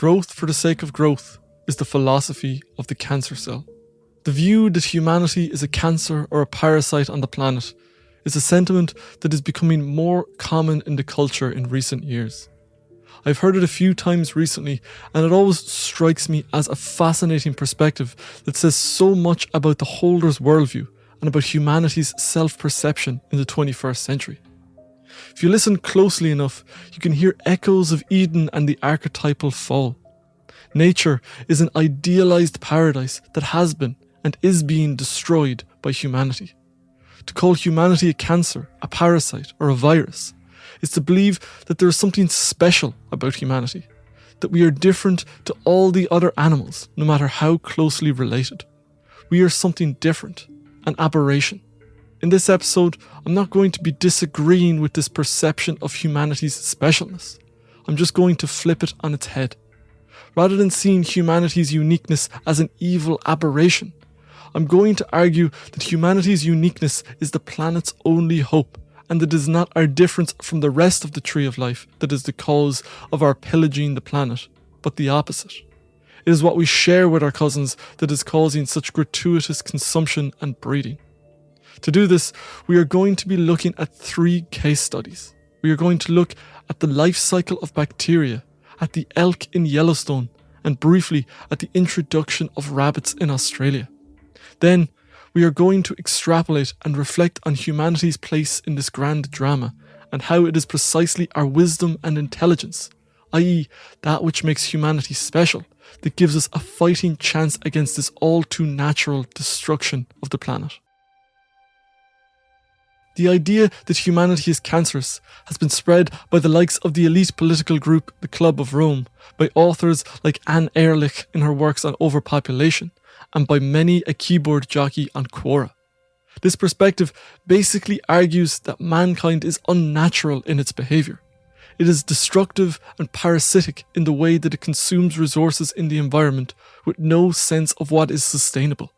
Growth for the sake of growth is the philosophy of the cancer cell. The view that humanity is a cancer or a parasite on the planet is a sentiment that is becoming more common in the culture in recent years. I've heard it a few times recently, and it always strikes me as a fascinating perspective that says so much about the holder's worldview and about humanity's self-perception in the 21st century. If you listen closely enough, you can hear echoes of Eden and the archetypal fall. Nature is an idealized paradise that has been and is being destroyed by humanity. To call humanity a cancer, a parasite, or a virus is to believe that there is something special about humanity, that we are different to all the other animals, no matter how closely related. We are something different, an aberration. In this episode, I'm not going to be disagreeing with this perception of humanity's specialness. I'm just going to flip it on its head. Rather than seeing humanity's uniqueness as an evil aberration, I'm going to argue that humanity's uniqueness is the planet's only hope, and that it is not our difference from the rest of the tree of life that is the cause of our pillaging the planet, but the opposite. It is what we share with our cousins that is causing such gratuitous consumption and breeding. To do this, we are going to be looking at 3 case studies. We are going to look at the life cycle of bacteria, at the elk in Yellowstone, and briefly at the introduction of rabbits in Australia. Then, we are going to extrapolate and reflect on humanity's place in this grand drama and how it is precisely our wisdom and intelligence, i.e. that which makes humanity special, that gives us a fighting chance against this all too natural destruction of the planet. The idea that humanity is cancerous has been spread by the likes of the elite political group the Club of Rome, by authors like Anne Ehrlich in her works on overpopulation, and by many a keyboard jockey on Quora. This perspective basically argues that mankind is unnatural in its behaviour. It is destructive and parasitic in the way that it consumes resources in the environment with no sense of what is sustainable.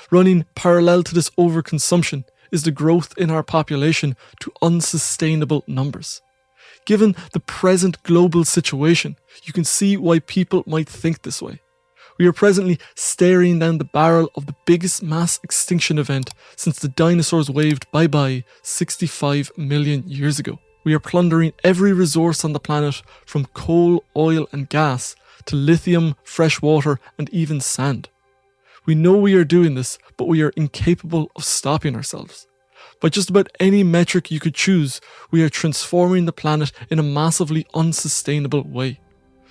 Running parallel to this overconsumption is the growth in our population to unsustainable numbers. Given the present global situation, you can see why people might think this way. We are presently staring down the barrel of the biggest mass extinction event since the dinosaurs waved bye-bye 65 million years ago. We are plundering every resource on the planet, from coal, oil and gas to lithium, fresh water and even sand. We know we are doing this, but we are incapable of stopping ourselves. By just about any metric you could choose, we are transforming the planet in a massively unsustainable way.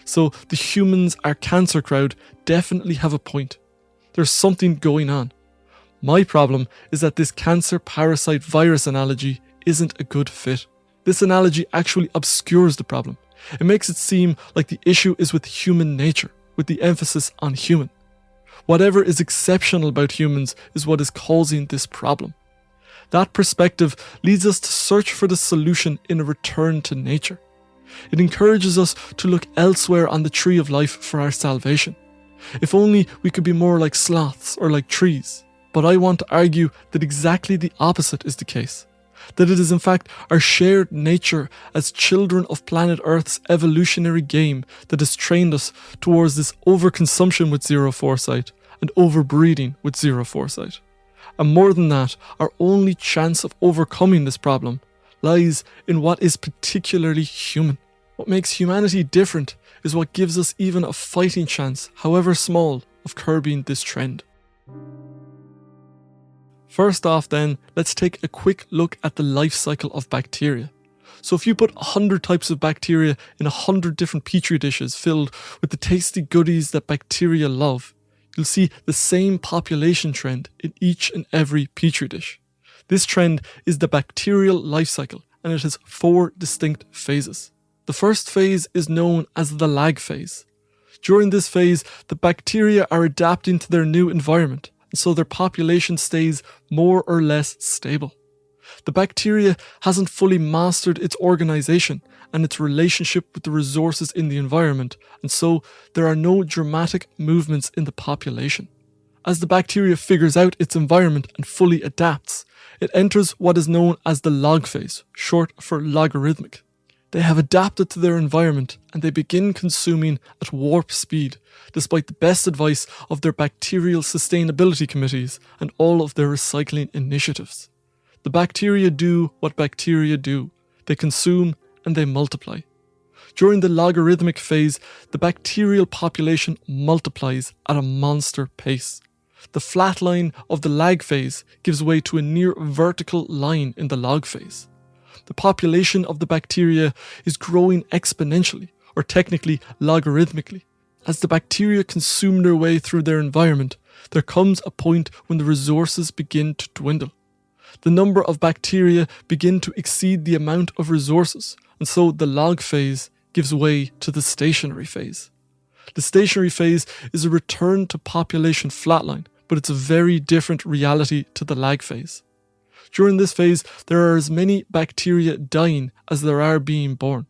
So the humans, our cancer crowd, definitely have a point. There's something going on. My problem is that this cancer parasite virus analogy isn't a good fit. This analogy actually obscures the problem. It makes it seem like the issue is with human nature, with the emphasis on human. Whatever is exceptional about humans is what is causing this problem. That perspective leads us to search for the solution in a return to nature. It encourages us to look elsewhere on the tree of life for our salvation. If only we could be more like sloths or like trees. But I want to argue that exactly the opposite is the case. That it is in fact our shared nature as children of planet Earth's evolutionary game that has trained us towards this overconsumption with zero foresight and overbreeding with zero foresight. And more than that, our only chance of overcoming this problem lies in what is particularly human. What makes humanity different is what gives us even a fighting chance, however small, of curbing this trend. First off then, let's take a quick look at the life cycle of bacteria. So if you put 100 types of bacteria in 100 different petri dishes filled with the tasty goodies that bacteria love, you'll see the same population trend in each and every petri dish. This trend is the bacterial life cycle, and it has 4 distinct phases. The first phase is known as the lag phase. During this phase, the bacteria are adapting to their new environment, and so their population stays more or less stable. The bacteria hasn't fully mastered its organization and its relationship with the resources in the environment, and so there are no dramatic movements in the population. As the bacteria figures out its environment and fully adapts, it enters what is known as the log phase, short for logarithmic. They have adapted to their environment and they begin consuming at warp speed, despite the best advice of their bacterial sustainability committees and all of their recycling initiatives. The bacteria do what bacteria do. They consume and they multiply. During the logarithmic phase, the bacterial population multiplies at a monster pace. The flat line of the lag phase gives way to a near vertical line in the log phase. The population of the bacteria is growing exponentially, or technically logarithmically. As the bacteria consume their way through their environment, there comes a point when the resources begin to dwindle. The number of bacteria begin to exceed the amount of resources, and so the log phase gives way to the stationary phase. The stationary phase is a return to population flatline, but it's a very different reality to the lag phase. During this phase, there are as many bacteria dying as there are being born.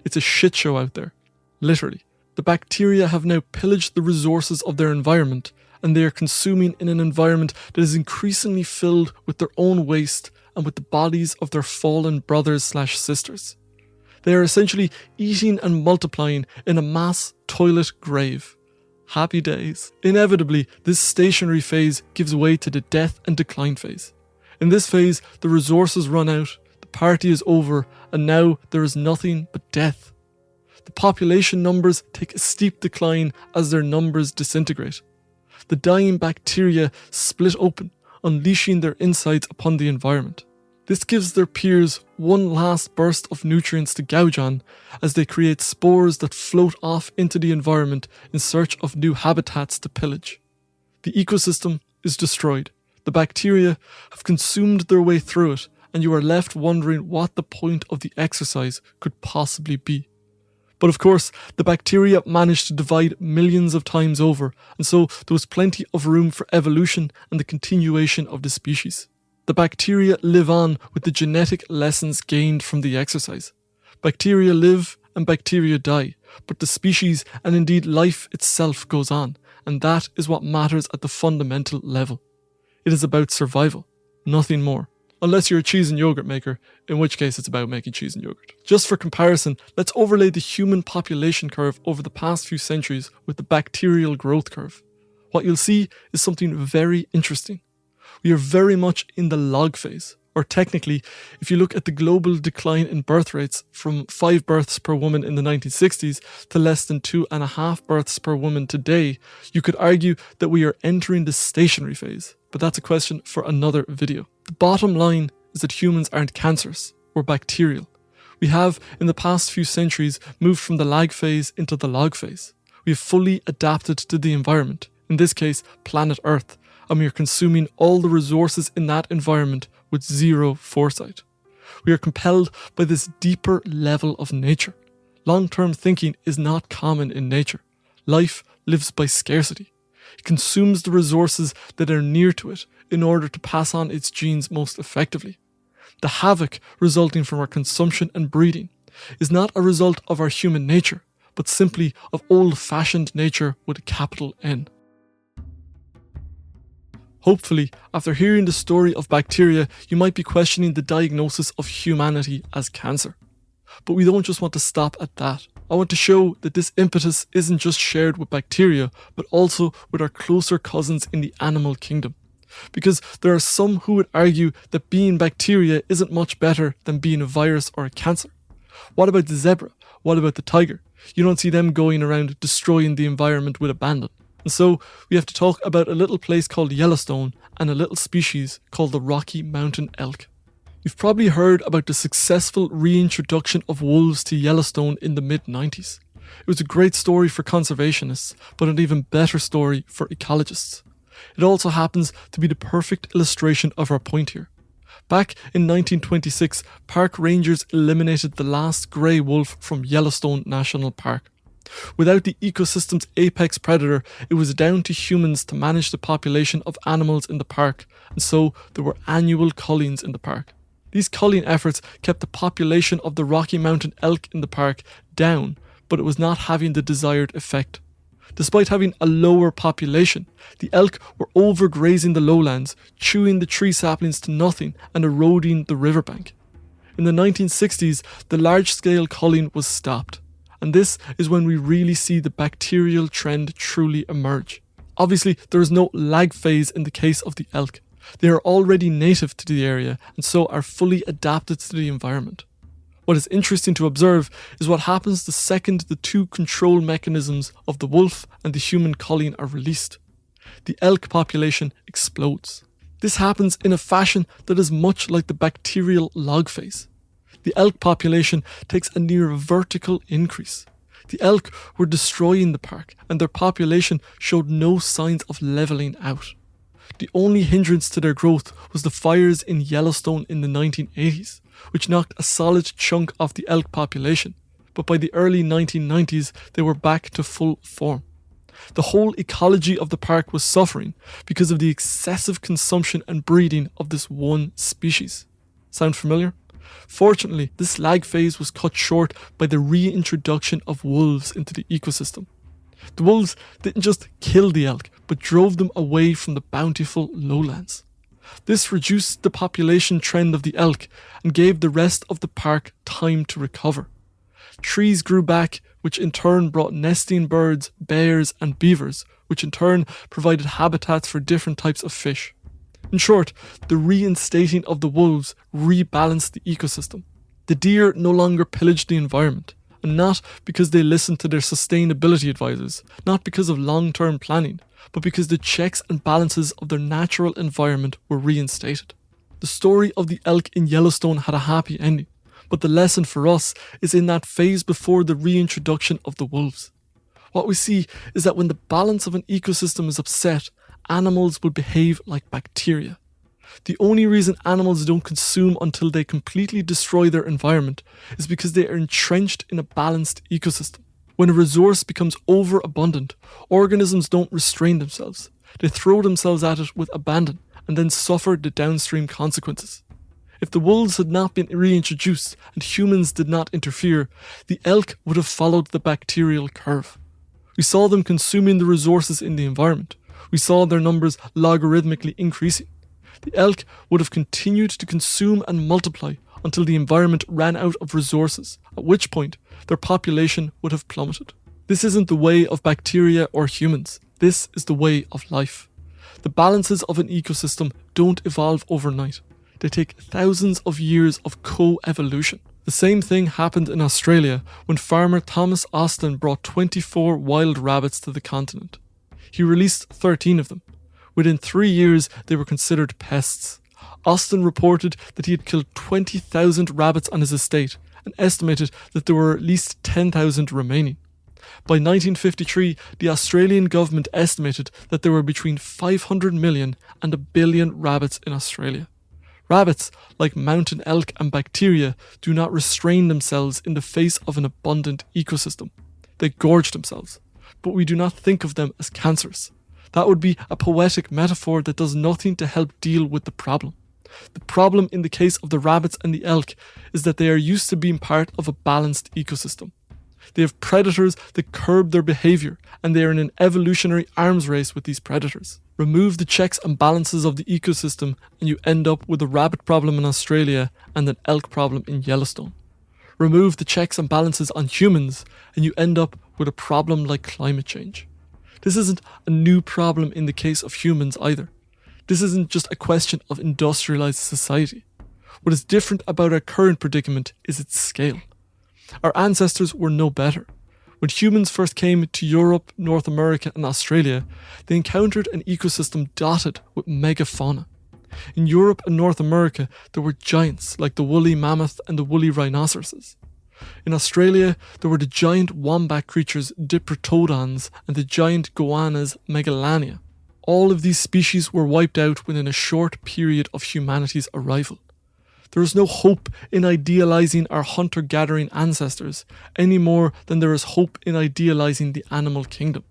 It's a shit show out there, literally. The bacteria have now pillaged the resources of their environment, and they are consuming in an environment that is increasingly filled with their own waste and with the bodies of their fallen brothers/sisters. They are essentially eating and multiplying in a mass toilet grave. Happy days. Inevitably, this stationary phase gives way to the death and decline phase. In this phase, the resources run out, the party is over, and now there is nothing but death. The population numbers take a steep decline as their numbers disintegrate. The dying bacteria split open, unleashing their insides upon the environment. This gives their peers one last burst of nutrients to gouge on as they create spores that float off into the environment in search of new habitats to pillage. The ecosystem is destroyed. The bacteria have consumed their way through it, and you are left wondering what the point of the exercise could possibly be. But of course, the bacteria managed to divide millions of times over, and so there was plenty of room for evolution and the continuation of the species. The bacteria live on with the genetic lessons gained from the exercise. Bacteria live and bacteria die, but the species and indeed life itself goes on, and that is what matters at the fundamental level. It is about survival, nothing more. Unless you're a cheese and yogurt maker, in which case it's about making cheese and yogurt. Just for comparison, let's overlay the human population curve over the past few centuries with the bacterial growth curve. What you'll see is something very interesting. We are very much in the log phase, or technically, if you look at the global decline in birth rates from 5 births per woman in the 1960s to less than 2.5 births per woman today, you could argue that we are entering the stationary phase, but that's a question for another video. The bottom line is that humans aren't cancerous, we're bacterial. We have, in the past few centuries, moved from the lag phase into the log phase. We have fully adapted to the environment, in this case, planet Earth, and we are consuming all the resources in that environment with zero foresight. We are compelled by this deeper level of nature. Long-term thinking is not common in nature. Life lives by scarcity. It consumes the resources that are near to it in order to pass on its genes most effectively. The havoc resulting from our consumption and breeding is not a result of our human nature, but simply of old-fashioned nature with a capital N. Hopefully, after hearing the story of bacteria, you might be questioning the diagnosis of humanity as cancer. But we don't just want to stop at that. I want to show that this impetus isn't just shared with bacteria, but also with our closer cousins in the animal kingdom. Because there are some who would argue that being bacteria isn't much better than being a virus or a cancer. What about the zebra? What about the tiger? You don't see them going around destroying the environment with abandon. And so we have to talk about a little place called Yellowstone and a little species called the Rocky Mountain elk. You've probably heard about the successful reintroduction of wolves to Yellowstone in the mid-90s. It was a great story for conservationists, but an even better story for ecologists. It also happens to be the perfect illustration of our point here. Back in 1926, park rangers eliminated the last grey wolf from Yellowstone National Park. Without the ecosystem's apex predator, it was down to humans to manage the population of animals in the park, and so there were annual cullings in the park. These culling efforts kept the population of the Rocky Mountain elk in the park down, but it was not having the desired effect. Despite having a lower population, the elk were overgrazing the lowlands, chewing the tree saplings to nothing and eroding the riverbank. In the 1960s, the large-scale culling was stopped, and this is when we really see the bacterial trend truly emerge. Obviously, there is no lag phase in the case of the elk. They are already native to the area and so are fully adapted to the environment. What is interesting to observe is what happens the second the two control mechanisms of the wolf and the human culling are released. The elk population explodes. This happens in a fashion that is much like the bacterial log phase. The elk population takes a near vertical increase. The elk were destroying the park and their population showed no signs of levelling out. The only hindrance to their growth was the fires in Yellowstone in the 1980s, which knocked a solid chunk off the elk population, but by the early 1990s they were back to full form. The whole ecology of the park was suffering because of the excessive consumption and breeding of this one species. Sound familiar? Fortunately, this lag phase was cut short by the reintroduction of wolves into the ecosystem. The wolves didn't just kill the elk, but drove them away from the bountiful lowlands. This reduced the population trend of the elk and gave the rest of the park time to recover. Trees grew back, which in turn brought nesting birds, bears and beavers, which in turn provided habitats for different types of fish. In short, the reinstating of the wolves rebalanced the ecosystem. The deer no longer pillaged the environment, and not because they listened to their sustainability advisors, not because of long-term planning, but because the checks and balances of their natural environment were reinstated. The story of the elk in Yellowstone had a happy ending, but the lesson for us is in that phase before the reintroduction of the wolves. What we see is that when the balance of an ecosystem is upset, animals will behave like bacteria. The only reason animals don't consume until they completely destroy their environment is because they are entrenched in a balanced ecosystem. When a resource becomes overabundant, organisms don't restrain themselves. They throw themselves at it with abandon and then suffer the downstream consequences. If the wolves had not been reintroduced and humans did not interfere, the elk would have followed the bacterial curve. We saw them consuming the resources in the environment. We saw their numbers logarithmically increasing. The elk would have continued to consume and multiply until the environment ran out of resources, at which point their population would have plummeted. This isn't the way of bacteria or humans. This is the way of life. The balances of an ecosystem don't evolve overnight. They take thousands of years of co-evolution. The same thing happened in Australia when farmer Thomas Austin brought 24 wild rabbits to the continent. He released 13 of them. Within 3 years, they were considered pests. Austin reported that he had killed 20,000 rabbits on his estate and estimated that there were at least 10,000 remaining. By 1953, the Australian government estimated that there were between 500 million and 1 billion rabbits in Australia. Rabbits, like mountain elk and bacteria, do not restrain themselves in the face of an abundant ecosystem. They gorge themselves, but we do not think of them as cancerous. That would be a poetic metaphor that does nothing to help deal with the problem. The problem in the case of the rabbits and the elk is that they are used to being part of a balanced ecosystem. They have predators that curb their behaviour, and they are in an evolutionary arms race with these predators. Remove the checks and balances of the ecosystem and you end up with a rabbit problem in Australia and an elk problem in Yellowstone. Remove the checks and balances on humans and you end up with a problem like climate change. This isn't a new problem in the case of humans either. This isn't just a question of industrialised society. What is different about our current predicament is its scale. Our ancestors were no better. When humans first came to Europe, North America and Australia, they encountered an ecosystem dotted with megafauna. In Europe and North America, there were giants like the woolly mammoth and the woolly rhinoceroses. In Australia, there were the giant wombat creatures Diprotodons and the giant goannas Megalania. All of these species were wiped out within a short period of humanity's arrival. There is no hope in idealising our hunter-gathering ancestors any more than there is hope in idealising the animal kingdom.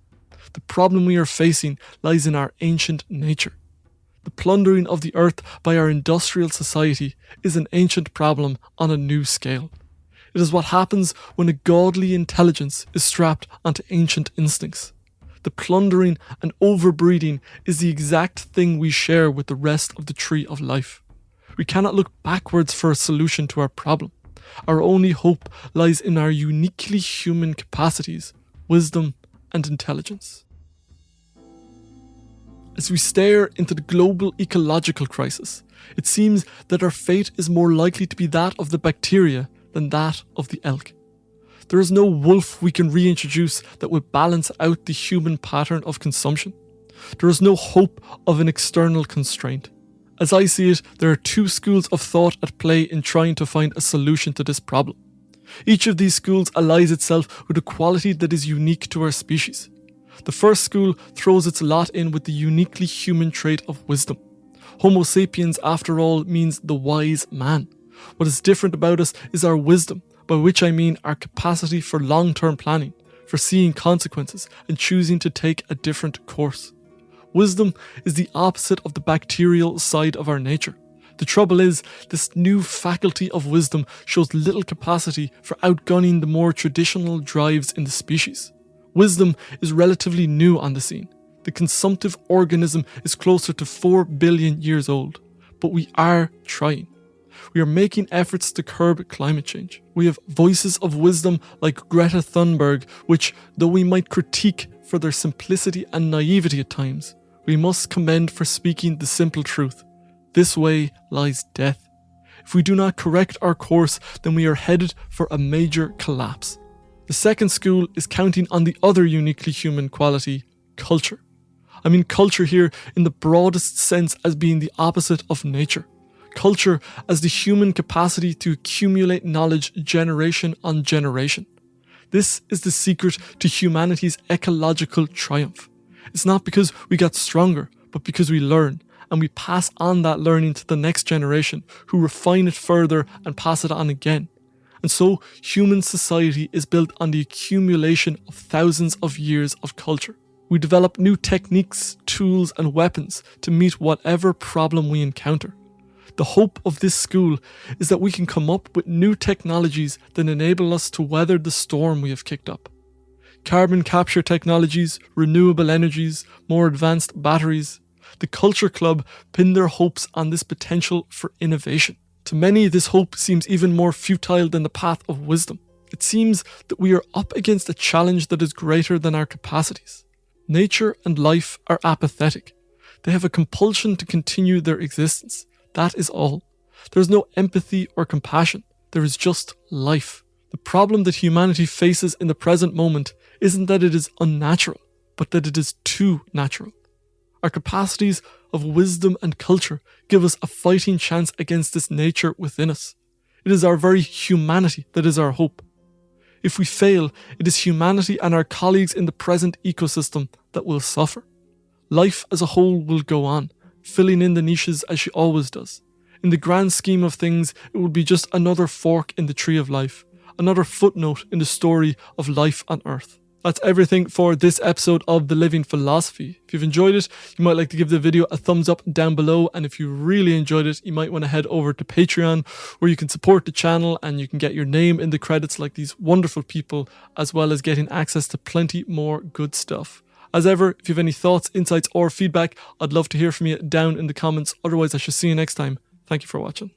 The problem we are facing lies in our ancient nature. The plundering of the earth by our industrial society is an ancient problem on a new scale. It is what happens when a godly intelligence is strapped onto ancient instincts. The plundering and overbreeding is the exact thing we share with the rest of the tree of life. We cannot look backwards for a solution to our problem. Our only hope lies in our uniquely human capacities, wisdom, and intelligence. As we stare into the global ecological crisis, it seems that our fate is more likely to be that of the bacteria than that of the elk. There is no wolf we can reintroduce that will balance out the human pattern of consumption. There is no hope of an external constraint. As I see it, there are two schools of thought at play in trying to find a solution to this problem. Each of these schools allies itself with a quality that is unique to our species. The first school throws its lot in with the uniquely human trait of wisdom. Homo sapiens, after all, means the wise man. What is different about us is our wisdom, by which I mean our capacity for long-term planning, for seeing consequences, and choosing to take a different course. Wisdom is the opposite of the bacterial side of our nature. The trouble is, this new faculty of wisdom shows little capacity for outgunning the more traditional drives in the species. Wisdom is relatively new on the scene. The consumptive organism is closer to 4 billion years old, but we are trying. We are making efforts to curb climate change. We have voices of wisdom like Greta Thunberg, which, though we might critique for their simplicity and naivety at times, we must commend for speaking the simple truth. This way lies death. If we do not correct our course, then we are headed for a major collapse. The second school is counting on the other uniquely human quality, culture. I mean culture here in the broadest sense as being the opposite of nature. Culture as the human capacity to accumulate knowledge generation on generation. This is the secret to humanity's ecological triumph. It's not because we got stronger, but because we learn, and we pass on that learning to the next generation, who refine it further and pass it on again. And so, human society is built on the accumulation of thousands of years of culture. We develop new techniques, tools, and weapons to meet whatever problem we encounter. The hope of this school is that we can come up with new technologies that enable us to weather the storm we have kicked up. Carbon capture technologies, renewable energies, more advanced batteries. The Culture Club pin their hopes on this potential for innovation. To many, this hope seems even more futile than the path of wisdom. It seems that we are up against a challenge that is greater than our capacities. Nature and life are apathetic. They have a compulsion to continue their existence. That is all. There is no empathy or compassion. There is just life. The problem that humanity faces in the present moment isn't that it is unnatural, but that it is too natural. Our capacities of wisdom and culture give us a fighting chance against this nature within us. It is our very humanity that is our hope. If we fail, it is humanity and our colleagues in the present ecosystem that will suffer. Life as a whole will go on, filling in the niches as she always does. In the grand scheme of things, it will be just another fork in the tree of life, another footnote in the story of life on Earth. That's everything for this episode of The Living Philosophy. If you've enjoyed it, you might like to give the video a thumbs up down below, and if you really enjoyed it, you might want to head over to Patreon, where you can support the channel and you can get your name in the credits like these wonderful people, as well as getting access to plenty more good stuff. As ever, if you have any thoughts, insights, or feedback, I'd love to hear from you down in the comments. Otherwise, I shall see you next time. Thank you for watching.